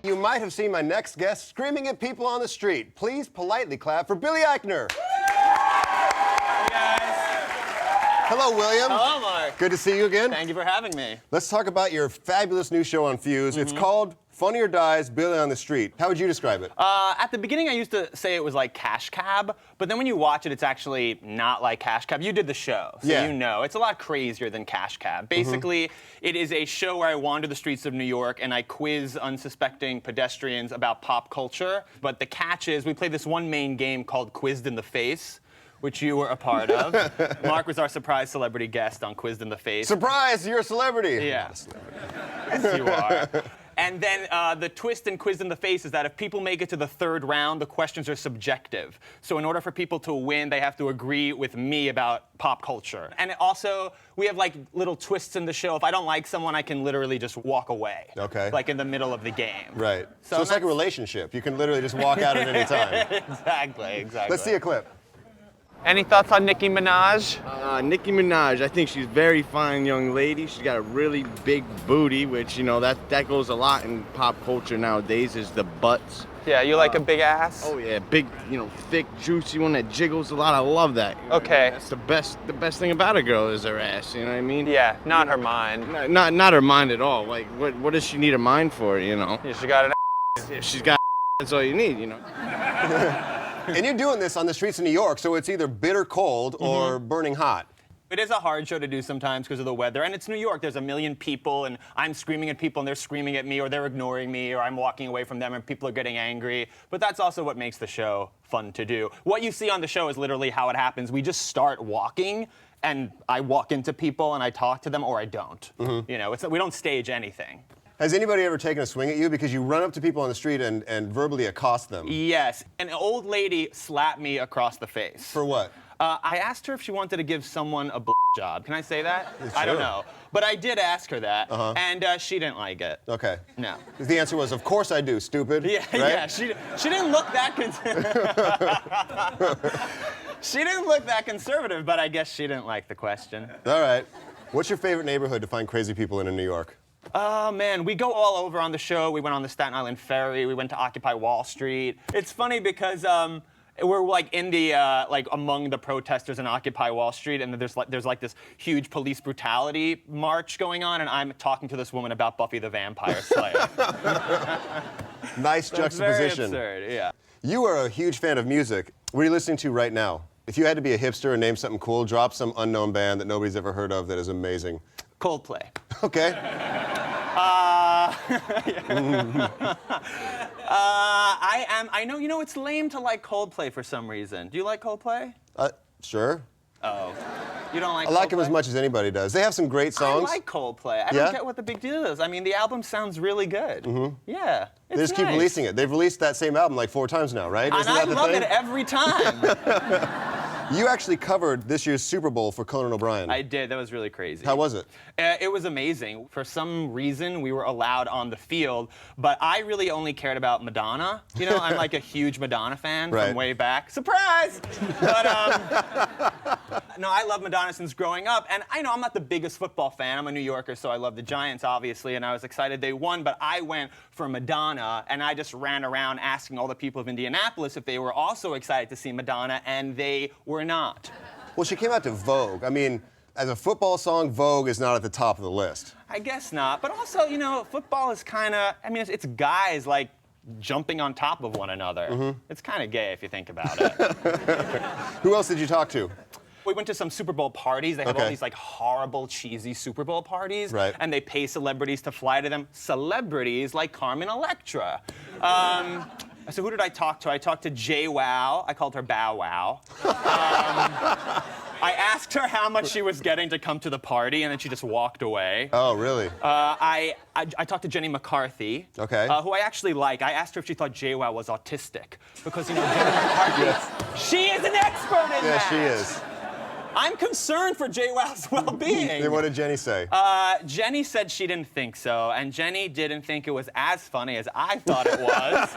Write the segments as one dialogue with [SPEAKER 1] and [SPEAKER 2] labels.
[SPEAKER 1] You might have seen my next guest screaming at people on the street. Please politely clap for Billy Eichner.
[SPEAKER 2] Hey guys.
[SPEAKER 1] Hello, William.
[SPEAKER 2] Hello, Mark.
[SPEAKER 1] Good to see you again.
[SPEAKER 2] Thank you for having me.
[SPEAKER 1] Let's talk about your fabulous new show on Fuse. It's called Funny or Dies, Billy on the Street. How would you describe it?
[SPEAKER 2] At the beginning, I used to say it was like Cash Cab, but then when you watch it, it's actually not like Cash Cab. You did the show, so you know. It's a lot crazier than Cash Cab. Basically, it is a show where I wander the streets of New York and I quiz unsuspecting pedestrians about pop culture. But the catch is we play this one main game called Quizzed in the Face, which you were a part of. Mark was our surprise celebrity guest on Quizzed in the Face.
[SPEAKER 1] Surprise, you're a celebrity.
[SPEAKER 2] Yeah. Yes, you are. And then the twist in Quizzed in the Face is that if people make it to the third round, the questions are subjective. So in order for people to win, they have to agree with me about pop culture. And also, we have like little twists in the show. If I don't like someone, I can literally just walk away.
[SPEAKER 1] Okay.
[SPEAKER 2] Like in the middle of the game.
[SPEAKER 1] Right. So it's like a relationship. You can literally just walk out at any time.
[SPEAKER 2] Exactly.
[SPEAKER 1] Let's see a clip.
[SPEAKER 2] Any thoughts on Nicki Minaj?
[SPEAKER 3] Nicki Minaj, I think she's a very fine young lady. She's got a really big booty, which, you know, that goes a lot in pop culture nowadays, is the butts.
[SPEAKER 2] Yeah, you like a big ass?
[SPEAKER 3] Oh yeah, big, you know, thick, juicy one that jiggles a lot. I love that.
[SPEAKER 2] Okay.
[SPEAKER 3] That's the best thing about a girl is her ass, you know what I mean?
[SPEAKER 2] Yeah, not her mind.
[SPEAKER 3] Not her mind at all. Like, what does she need a mind for, you know?
[SPEAKER 2] Yeah, she got an
[SPEAKER 3] If she's got that's all you need, you know?
[SPEAKER 1] And you're doing this on the streets of New York, so it's either bitter cold or burning hot.
[SPEAKER 2] It is a hard show to do sometimes because of the weather, and it's New York. There's a million people, and I'm screaming at people, and they're screaming at me, or they're ignoring me, or I'm walking away from them, and people are getting angry. But that's also what makes the show fun to do. What you see on the show is literally how it happens. We just start walking, and I walk into people, and I talk to them, or I don't. You know, we don't stage anything.
[SPEAKER 1] Has anybody ever taken a swing at you? Because you run up to people on the street and verbally accost them.
[SPEAKER 2] Yes. An old lady slapped me across the face.
[SPEAKER 1] For what?
[SPEAKER 2] I asked her if she wanted to give someone a job. Can I say that?
[SPEAKER 1] Sure.
[SPEAKER 2] I don't know. But I did ask her that, and she didn't like it.
[SPEAKER 1] Okay.
[SPEAKER 2] No.
[SPEAKER 1] The answer was, of course I do, stupid.
[SPEAKER 2] Yeah,
[SPEAKER 1] right?
[SPEAKER 2] yeah. She didn't look that she didn't look that conservative, but I guess she didn't like the question.
[SPEAKER 1] All right. What's your favorite neighborhood to find crazy people in New York?
[SPEAKER 2] Oh, man, we go all over on the show. We went on the Staten Island Ferry. We went to Occupy Wall Street. It's funny because we're like in the like among the protesters in Occupy Wall Street, and there's like this huge police brutality march going on, and I'm talking to this woman about Buffy the Vampire Slayer.
[SPEAKER 1] Nice juxtaposition.
[SPEAKER 2] It's very absurd, yeah.
[SPEAKER 1] You are a huge fan of music. What are you listening to right now? If you had to be a hipster and name something cool, drop some unknown band that nobody's ever heard of that is amazing.
[SPEAKER 2] Coldplay.
[SPEAKER 1] Okay.
[SPEAKER 2] I know, you know, it's lame to like Coldplay for some reason. Do you like Coldplay?
[SPEAKER 1] Sure.
[SPEAKER 2] Oh. You don't like
[SPEAKER 1] I like them as much as anybody does. They have some great songs.
[SPEAKER 2] I like Coldplay. I don't get what the big deal is. I mean, the album sounds really good. Yeah.
[SPEAKER 1] They just keep releasing it. They've released that same album like 4 times now, right?
[SPEAKER 2] And I love it every time.
[SPEAKER 1] You actually covered this year's Super Bowl for Conan O'Brien.
[SPEAKER 2] I did. That was really crazy.
[SPEAKER 1] How was it?
[SPEAKER 2] It was amazing. For some reason, we were allowed on the field, but I really only cared about Madonna. You know, I'm like a huge Madonna fan from way back. Surprise! But no, I love Madonna since growing up, and I know I'm not the biggest football fan. I'm a New Yorker, so I love the Giants, obviously, and I was excited they won, but I went for Madonna, and I just ran around asking all the people of Indianapolis if they were also excited to see Madonna, and they were not.
[SPEAKER 1] Well, she came out to Vogue. I mean, as a football song, Vogue is not at the top of the list.
[SPEAKER 2] I guess not, but also, you know, football is kind of, I mean, it's guys like jumping on top of one another. It's kind of gay if you think about it.
[SPEAKER 1] Who else did you talk to?
[SPEAKER 2] We went to some Super Bowl parties. They have all these like horrible, cheesy Super Bowl parties.
[SPEAKER 1] Right.
[SPEAKER 2] And they pay celebrities to fly to them. Celebrities like Carmen Electra. So who did I talk to? I talked to JWoww. I called her Bow Wow. I asked her how much she was getting to come to the party, and then she just walked away.
[SPEAKER 1] Oh, really?
[SPEAKER 2] I talked to Jenny McCarthy, who I actually like. I asked her if she thought JWoww was autistic, because, you know, Jenny McCarthy, she is an expert in that.
[SPEAKER 1] Yeah, she is.
[SPEAKER 2] I'm concerned for JWoww's well-being.
[SPEAKER 1] Then what did Jenny say?
[SPEAKER 2] Jenny said she didn't think so, and Jenny didn't think it was as funny as I thought it was.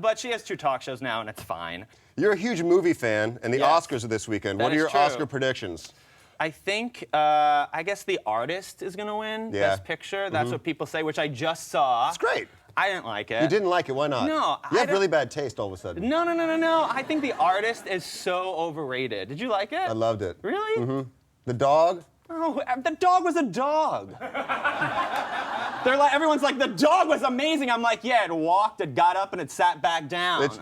[SPEAKER 2] But she has 2 talk shows now, and it's fine.
[SPEAKER 1] You're a huge movie fan, and the Oscars are this weekend. What are your Oscar predictions?
[SPEAKER 2] I think, I guess the artist is gonna win
[SPEAKER 1] Yeah.
[SPEAKER 2] Best Picture. That's what people say, which I just saw.
[SPEAKER 1] It's great.
[SPEAKER 2] I didn't like it.
[SPEAKER 1] You didn't like it, why not?
[SPEAKER 2] No,
[SPEAKER 1] You
[SPEAKER 2] I
[SPEAKER 1] have
[SPEAKER 2] don't-
[SPEAKER 1] really bad taste all of a sudden.
[SPEAKER 2] No. I think the artist is so overrated. Did you like it?
[SPEAKER 1] I loved it.
[SPEAKER 2] Really?
[SPEAKER 1] Mm-hmm. The dog?
[SPEAKER 2] Oh, the dog was a dog. Everyone's like, the dog was amazing. I'm like, yeah, it walked, it got up, and it sat back down.
[SPEAKER 1] But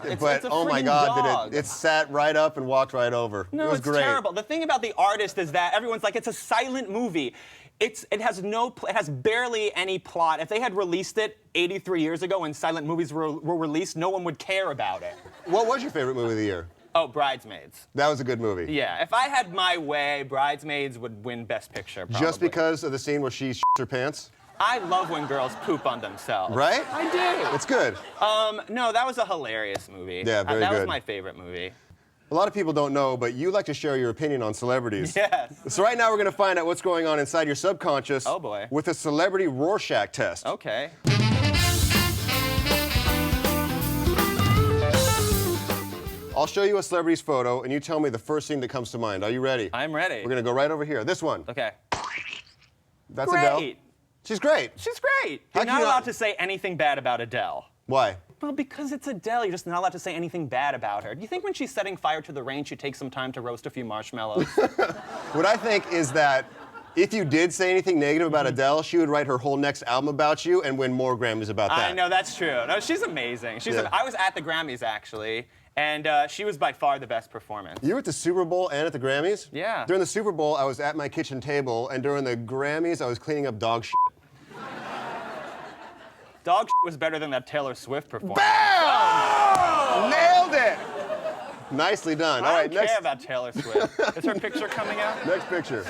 [SPEAKER 2] a
[SPEAKER 1] oh my
[SPEAKER 2] freaking
[SPEAKER 1] God,
[SPEAKER 2] dog.
[SPEAKER 1] it sat right up and walked right over.
[SPEAKER 2] No,
[SPEAKER 1] it was
[SPEAKER 2] it's
[SPEAKER 1] great.
[SPEAKER 2] terrible. The thing about the artist is that everyone's like, it's a silent movie. It has barely any plot. If they had released it 83 years ago when silent movies were released, no one would care about it.
[SPEAKER 1] What was your favorite movie of the year?
[SPEAKER 2] Oh, Bridesmaids.
[SPEAKER 1] That was a good movie.
[SPEAKER 2] Yeah, if I had my way, Bridesmaids would win Best Picture, probably.
[SPEAKER 1] Just because of the scene where she shits her pants?
[SPEAKER 2] I love when girls poop on themselves.
[SPEAKER 1] Right?
[SPEAKER 2] I do.
[SPEAKER 1] It's good.
[SPEAKER 2] No, that was a hilarious movie.
[SPEAKER 1] Yeah, very
[SPEAKER 2] That
[SPEAKER 1] good.
[SPEAKER 2] was my favorite movie.
[SPEAKER 1] A lot of people don't know, but you like to share your opinion on celebrities.
[SPEAKER 2] Yes.
[SPEAKER 1] So right now we're going to find out what's going on inside your subconscious.
[SPEAKER 2] Oh, boy.
[SPEAKER 1] With a celebrity Rorschach test.
[SPEAKER 2] Okay.
[SPEAKER 1] I'll show you a celebrity's photo, and you tell me the first thing that comes to mind. Are you ready?
[SPEAKER 2] I'm ready.
[SPEAKER 1] We're going to go right over here. This one.
[SPEAKER 2] Okay.
[SPEAKER 1] That's
[SPEAKER 2] Great.
[SPEAKER 1] Adele. She's great.
[SPEAKER 2] She's great.
[SPEAKER 1] How
[SPEAKER 2] You're
[SPEAKER 1] can
[SPEAKER 2] not
[SPEAKER 1] you
[SPEAKER 2] allowed
[SPEAKER 1] not-
[SPEAKER 2] to say anything bad about Adele.
[SPEAKER 1] Why?
[SPEAKER 2] Well, because it's Adele, you're just not allowed to say anything bad about her. Do you think when she's setting fire to the rain, she takes some time to roast a few marshmallows?
[SPEAKER 1] What I think is that if you did say anything negative about Adele, she would write her whole next album about you and win more Grammys about that.
[SPEAKER 2] I know, that's true. No, she's amazing.
[SPEAKER 1] Yeah.
[SPEAKER 2] I was at the Grammys, actually, and she was by far the best performance.
[SPEAKER 1] You were at the Super Bowl and at the Grammys?
[SPEAKER 2] Yeah.
[SPEAKER 1] During the Super Bowl, I was at my kitchen table, and during the Grammys, I was cleaning up dog shit.
[SPEAKER 2] Dog was better than that Taylor Swift performance.
[SPEAKER 1] Bam! Nailed it! Nicely done. All
[SPEAKER 2] I
[SPEAKER 1] right,
[SPEAKER 2] don't care
[SPEAKER 1] next,
[SPEAKER 2] about Taylor Swift. Is her picture coming out?
[SPEAKER 1] next picture.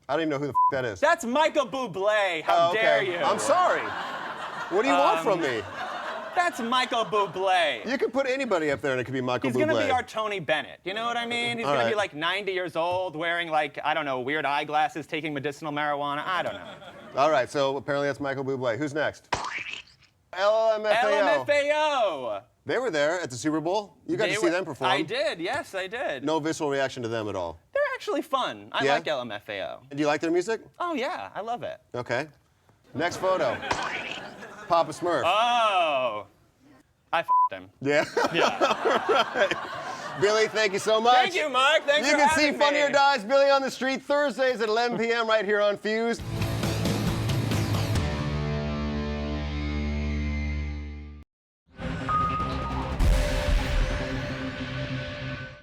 [SPEAKER 1] I don't even know who the that is.
[SPEAKER 2] That's Michael Bublé. How
[SPEAKER 1] Oh, okay.
[SPEAKER 2] dare you?
[SPEAKER 1] I'm sorry. What do you want from me?
[SPEAKER 2] That's Michael Bublé.
[SPEAKER 1] You could put anybody up there and it could be Michael
[SPEAKER 2] He's
[SPEAKER 1] Bublé.
[SPEAKER 2] gonna be our Tony Bennett. You know what I mean? He's
[SPEAKER 1] All
[SPEAKER 2] gonna
[SPEAKER 1] right.
[SPEAKER 2] be like 90 years old, wearing like, I don't know, weird eyeglasses, taking medicinal marijuana. I don't know.
[SPEAKER 1] All right, so apparently that's Michael Bublé. Who's next? LMFAO.
[SPEAKER 2] LMFAO.
[SPEAKER 1] They were there at the Super Bowl. You got to see them perform.
[SPEAKER 2] I did, yes, I did.
[SPEAKER 1] No visceral reaction to them at all.
[SPEAKER 2] They're actually fun. I
[SPEAKER 1] Yeah?
[SPEAKER 2] like LMFAO.
[SPEAKER 1] Do you like their music?
[SPEAKER 2] Oh, yeah, I love it.
[SPEAKER 1] Okay. Next photo. Papa Smurf.
[SPEAKER 2] Oh. I f***ed him.
[SPEAKER 1] Yeah.
[SPEAKER 2] Yeah.
[SPEAKER 1] All right. Billy, thank you so much.
[SPEAKER 2] Thank you, Mark. Thanks
[SPEAKER 1] You
[SPEAKER 2] for
[SPEAKER 1] can
[SPEAKER 2] having
[SPEAKER 1] see
[SPEAKER 2] me.
[SPEAKER 1] Funny or Die's Billy on the Street Thursdays at 11 p.m. right here on Fuse.